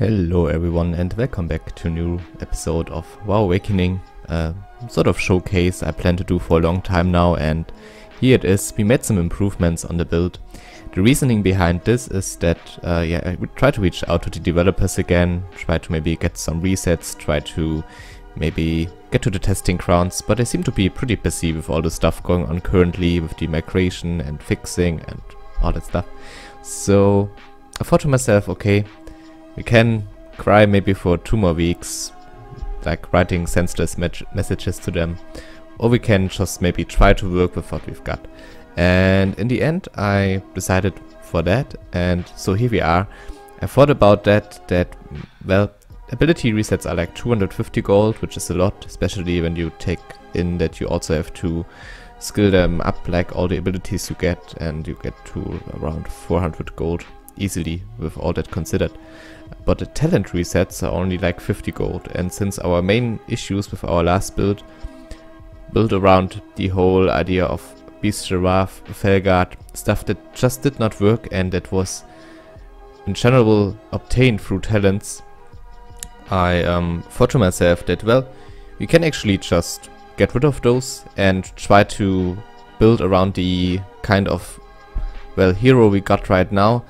Hello everyone and welcome back to a new episode of WoW Awakening, sort of showcase I plan to do for a long time now, and here it is. We made some improvements on the build. The reasoning behind this is that I would try to reach out to the developers again, try to maybe get some resets, try to maybe get to the testing grounds, but they seem to be pretty busy with all the stuff going on currently with the migration and fixing and all that stuff. So I thought to myself, okay, we can cry maybe for 2 more weeks, like writing senseless messages to them, or we can just maybe try to work with what we've got. And in the end I decided for that, and so here we are. I thought about that well, ability resets are like 250 gold, which is a lot, especially when you take in that you also have to skill them up, like all the abilities you get, and you get to around 400 gold easily with all that considered. But the talent resets are only like 50 gold, and since our main issues with our last build around the whole idea of Beast Giraffe, Felguard, stuff that just did not work and that was in general obtained through talents, I thought to myself that, well, we can actually just get rid of those and try to build around the kind of, well, hero we got right now.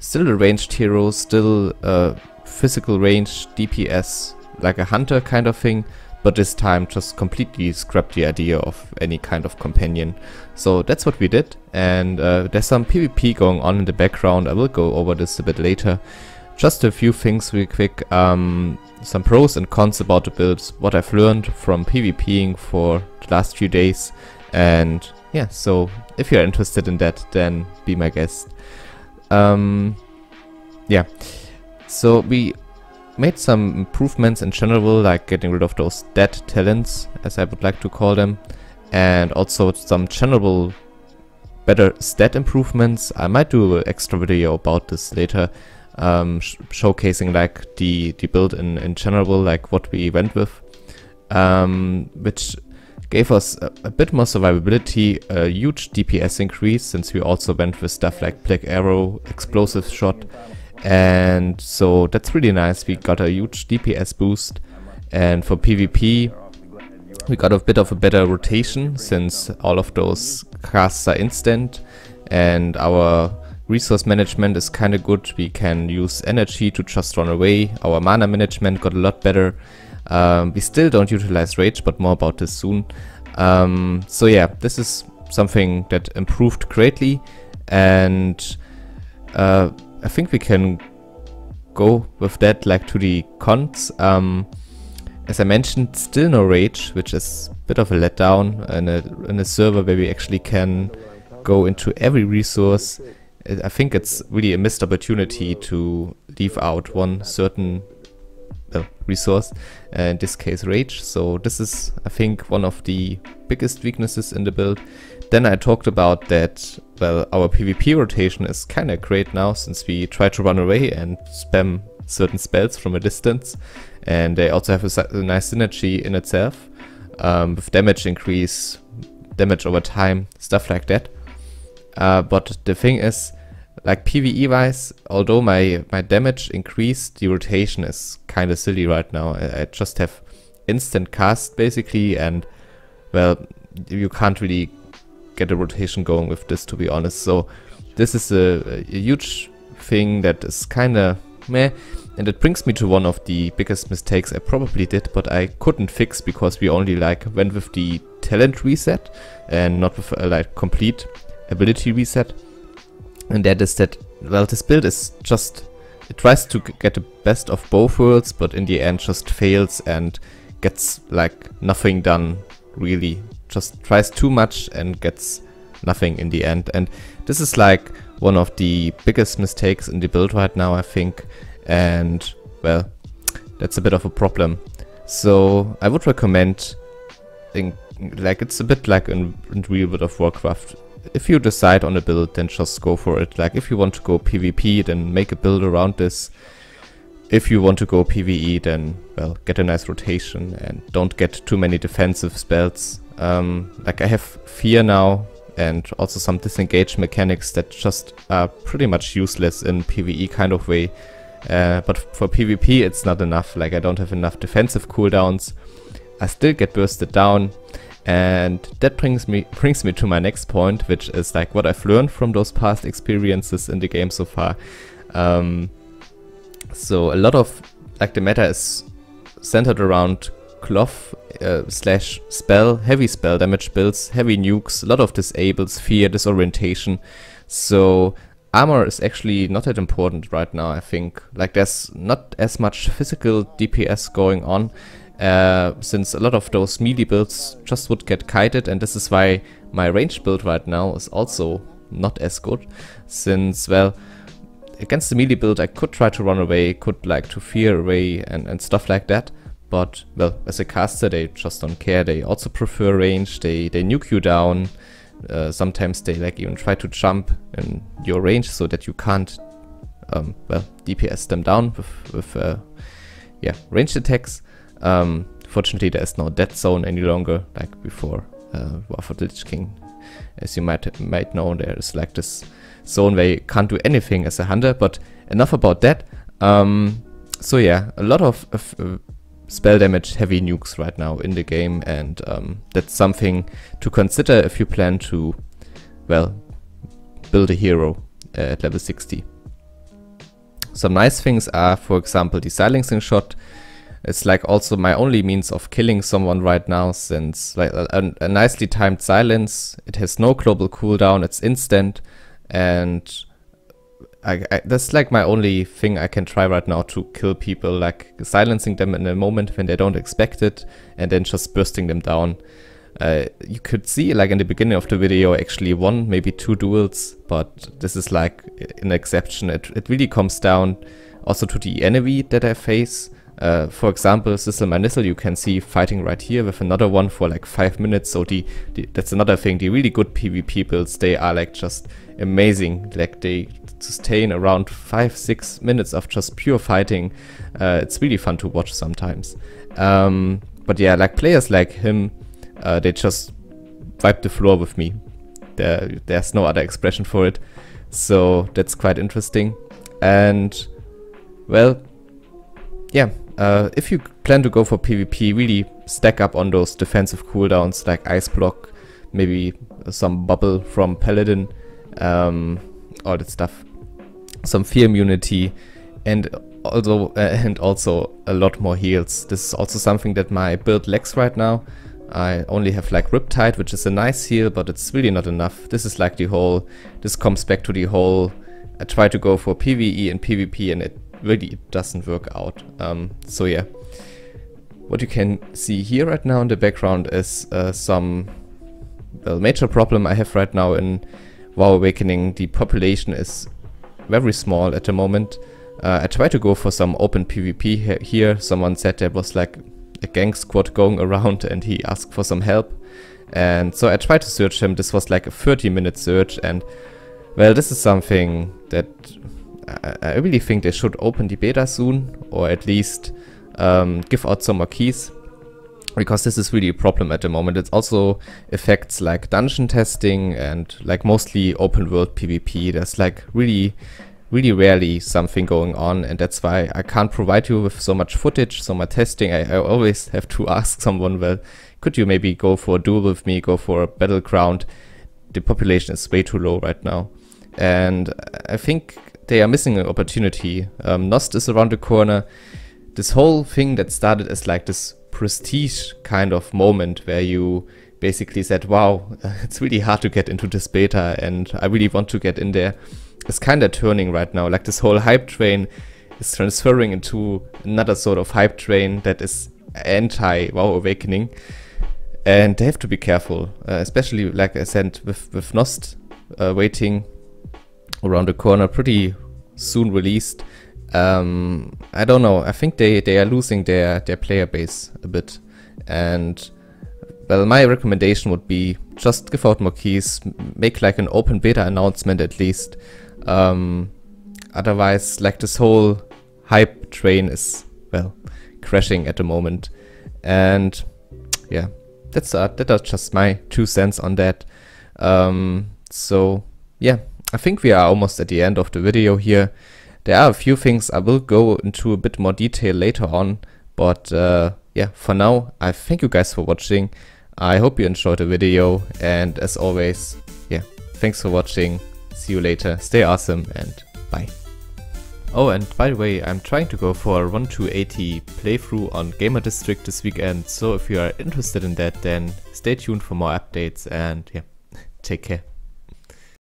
Still a ranged hero, still a physical range DPS, like a hunter kind of thing, but this time just completely scrapped the idea of any kind of companion. So that's what we did, and there's some PvP going on in the background. I will go over this a bit later. Just a few things real quick, some pros and cons about the builds, what I've learned from PvPing for the last few days, and yeah, so if you're interested in that, then be my guest. Yeah, so we made some improvements in general, like getting rid of those dead talents, as I would like to call them, and also some general better stat improvements. I might do an extra video about this later, showcasing like the build in general, like what we went with, which gave us a bit more survivability, a huge DPS increase, since we also went with stuff like Black Arrow, Explosive Shot, and so that's really nice. We got a huge DPS boost, and for PvP we got a bit of a better rotation, since all of those casts are instant, and our resource management is kind of good. We can use energy to just run away. Our mana management got a lot better. We still don't utilize rage, but more about this soon. So yeah, this is something that improved greatly, and I think we can go with that like to the cons. As I mentioned, still no rage, which is a bit of a letdown in a server where we actually can go into every resource. I think it's really a missed opportunity to leave out one certain resource, in this case rage. So this is, I think, one of the biggest weaknesses in the build. Then I talked about that, well, our PvP rotation is kind of great now, since we try to run away and spam certain spells from a distance, and they also have a nice synergy in itself, with damage increase, damage over time, stuff like that. But the thing is, like PvE wise, although my damage increased, the rotation is kind of silly right now. I just have instant cast basically, and well, you can't really get a rotation going with this, to be honest. So this is a huge thing that is kind of meh, and it brings me to one of the biggest mistakes I probably did, but I couldn't fix because we only like went with the talent reset and not with a like complete ability reset. And that is that, well, this build is just, it tries to get the best of both worlds, but in the end just fails and gets like nothing done, really. Just tries too much and gets nothing in the end. And this is like one of the biggest mistakes in the build right now, I think. And well, that's a bit of a problem. So I would recommend, like, it's a bit like in real World of Warcraft. If you decide on a build, then just go for it. Like, if you want to go PvP, then make a build around this. If you want to go PvE, then, well, get a nice rotation and don't get too many defensive spells. Like, I have Fear now, and also some disengage mechanics that just are pretty much useless in PvE kind of way. But for PvP it's not enough. Like, I don't have enough defensive cooldowns. I still get bursted down, and that brings me to my next point, which is like what I've learned from those past experiences in the game so far. So a lot of like the meta is centered around cloth slash spell, heavy spell damage builds, heavy nukes, a lot of disables, fear, disorientation. So armor is actually not that important right now, I think. Like, there's not as much physical DPS going on, since a lot of those melee builds just would get kited, and this is why my ranged build right now is also not as good, since, well, against the melee build I could try to run away, could like to fear away and stuff like that, but, well, as a caster they just don't care. They also prefer range, they nuke you down. Sometimes they like even try to jump in your range so that you can't, well, DPS them down with yeah, ranged attacks. Fortunately there is no dead zone any longer, like before War for the Lich King. As you might know, there is like this zone where you can't do anything as a hunter, but enough about that. So yeah, a lot of spell damage heavy nukes right now in the game, and that's something to consider if you plan to, well, build a hero at level 60. Some nice things are, for example, the silencing shot. It's like also my only means of killing someone right now, since like a nicely timed silence, it has no global cooldown, it's instant, and that's like my only thing I can try right now to kill people, like silencing them in a moment when they don't expect it, and then just bursting them down. You could see, like in the beginning of the video, I actually won maybe 2 duels, but this is like an exception. It really comes down also to the enemy that I face. For example, Sizzle My Nizzle, you can see fighting right here with another one for like 5 minutes. So that's another thing. The really good PvP builds, they are like just amazing. Like, they sustain around 5-6 minutes of just pure fighting. It's really fun to watch sometimes. But yeah, like players like him, they just wipe the floor with me. There's no other expression for it. So that's quite interesting. And, well, yeah, if you plan to go for PvP, really stack up on those defensive cooldowns like Ice Block, maybe some Bubble from Paladin, all that stuff. Some fear immunity, and also a lot more heals. This is also something that my build lacks right now. I only have like Riptide, which is a nice heal, but it's really not enough. This is like this comes back to the whole, I try to go for PvE and PvP and it really doesn't work out. So yeah, what you can see here right now in the background is some, well, major problem I have right now in WoW Awakening. The population is very small at the moment. I try to go for some open PvP here. Someone said there was like a gang squad going around and he asked for some help. And so I tried to search him. This was like a 30-minute search, and well, this is something that I really think they should open the beta soon, or at least give out some more keys, because this is really a problem at the moment. It also affects like dungeon testing and like mostly open world PvP. There's like really rarely something going on, and that's why I can't provide you with so much footage, so much testing. I always have to ask someone, well, could you maybe go for a duel with me, go for a battleground? The population is way too low right now, and I think they are missing an opportunity. Nost is around the corner. This whole thing that started as like this prestige kind of moment where you basically said, wow, it's really hard to get into this beta and I really want to get in there, is kind of turning right now. Like, this whole hype train is transferring into another sort of hype train that is anti-WoW Awakening, and they have to be careful, especially like I said with Nost waiting around the corner, pretty soon released. I don't know, I think they are losing their player base a bit, and well, my recommendation would be just give out more keys, make like an open beta announcement at least. Otherwise, like, this whole hype train is, well, crashing at the moment. And yeah, that are just my 2 cents on that. So yeah, I think we are almost at the end of the video here. There are a few things I will go into a bit more detail later on, but yeah, for now, I thank you guys for watching. I hope you enjoyed the video, and as always, yeah, thanks for watching. See you later, stay awesome, and bye. Oh, and by the way, I'm trying to go for a 1 to 80 playthrough on Gamer District this weekend, so if you are interested in that, then stay tuned for more updates, and yeah, take care.